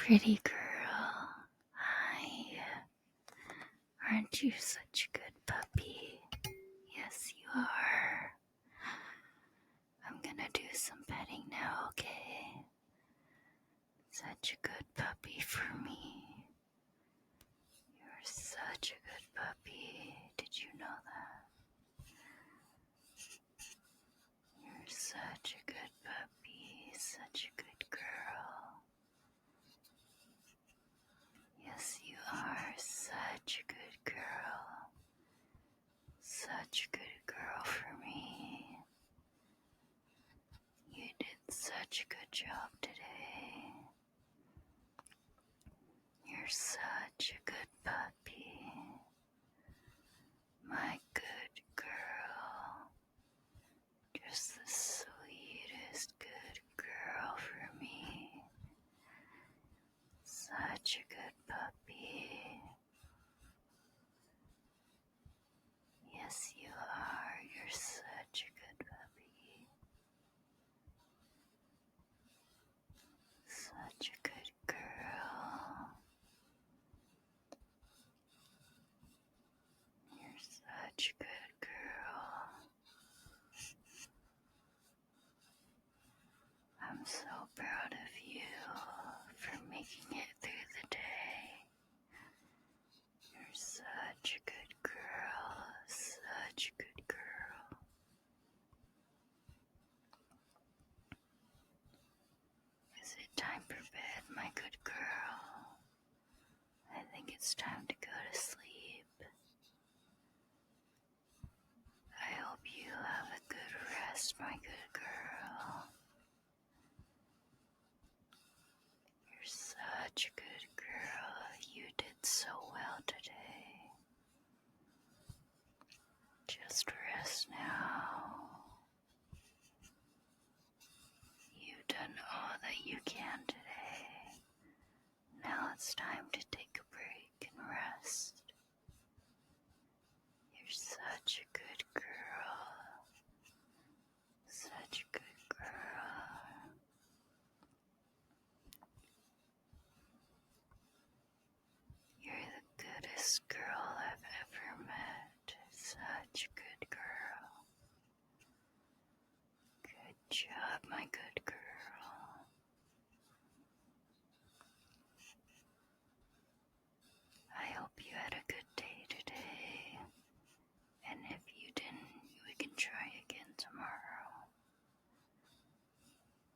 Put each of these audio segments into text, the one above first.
Pretty girl. Hi. Aren't you such a good puppy? Yes, you are. I'm gonna do some petting now, okay? Such a good puppy for me. You're such a good puppy. Did you know that? You're such a good puppy. Such a good girl. Yes, you are such a good girl. Such a good girl for me. You did such a good job today. You're such a good puppy. My good girl. Just the sweetest good girl for me. Such a good puppy. Yes, you are. You're such a good puppy. Such a good girl. You're such a good girl. I'm so proud of you for making it through the day. You're such a good girl. Such a good girl. Is it time for bed, my good girl? I think it's time to go to sleep. I hope you have a good rest, my good girl. You're such a good girl. You did so well today. Just rest now. You've done all that you can today. Now it's time to take a break and rest. You're such a good girl. Such a good girl. You're the goodest girl I've ever met. Such a good girl. Good job, my good girl. I hope you had a good day today. And if you didn't, we can try again tomorrow.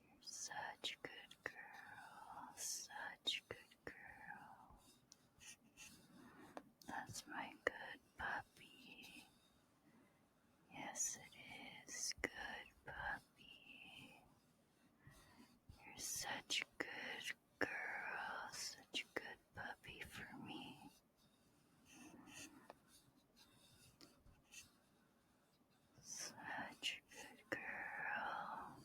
You're such a good girl. Such a good girl. That's my good puppy. Yes, it is. Good puppy. You're such a good girl. Such a good puppy for me. Such a good girl.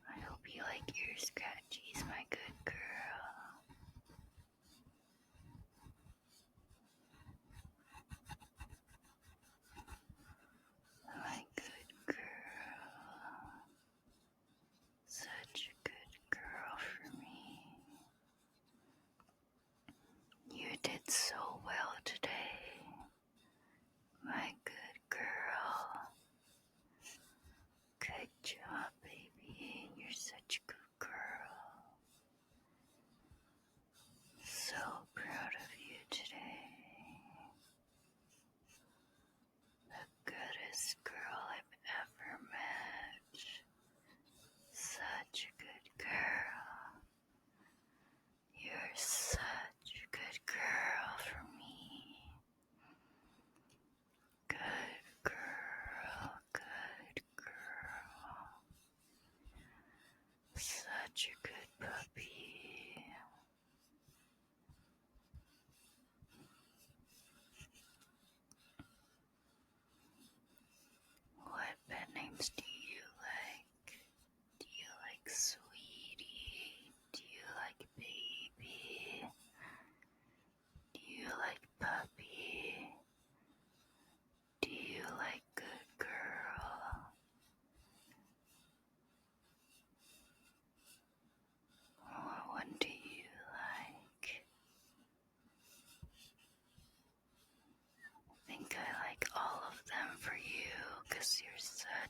I hope you like your scratchies, my good girl. My good girl. Such a good girl for me. You did so well today. My good girl. Good job, baby. You're such a good girl.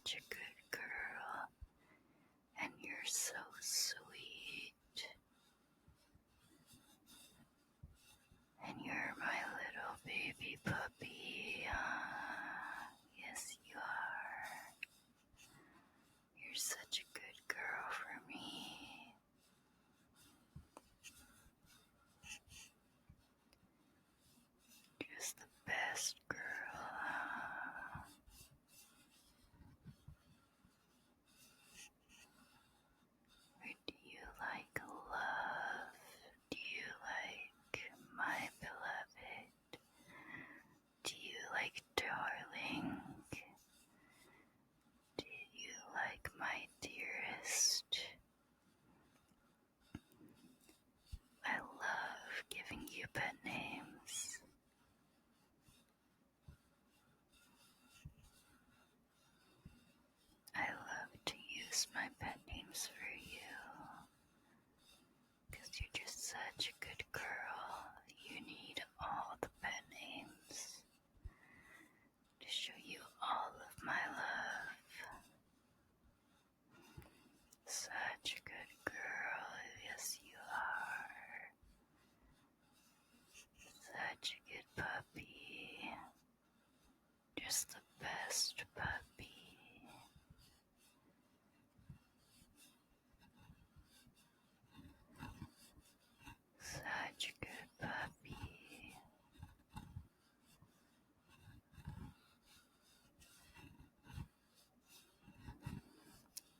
such a good girl, and you're so sweet. And you're my little baby puppy. Yes, you are. You're such a good girl for me. Just the best girl. Or do you like love? Do you like my beloved? Do you like darling? Do you like my dearest? I love giving you pet names. I love to use my pet names for you. Because you're just such a good girl. You need all the pet names to show you all of my love. Such a good girl. Yes, you are. Such a good puppy. Just the best puppy. Such a good puppy.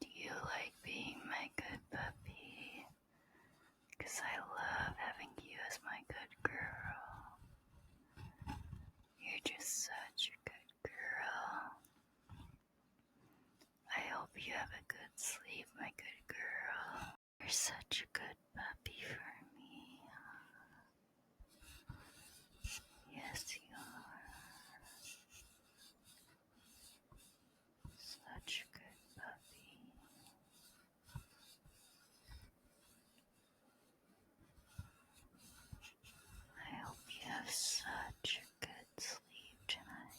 Do you like being my good puppy? Because I love having you as my good girl. You're just such a good girl. I hope you have a good sleep, my good girl. You're such a good puppy for me. Yes, you are. Such a good puppy. I hope you have such a good sleep tonight.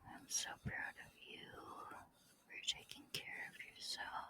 I'm so proud of you for taking care of yourself.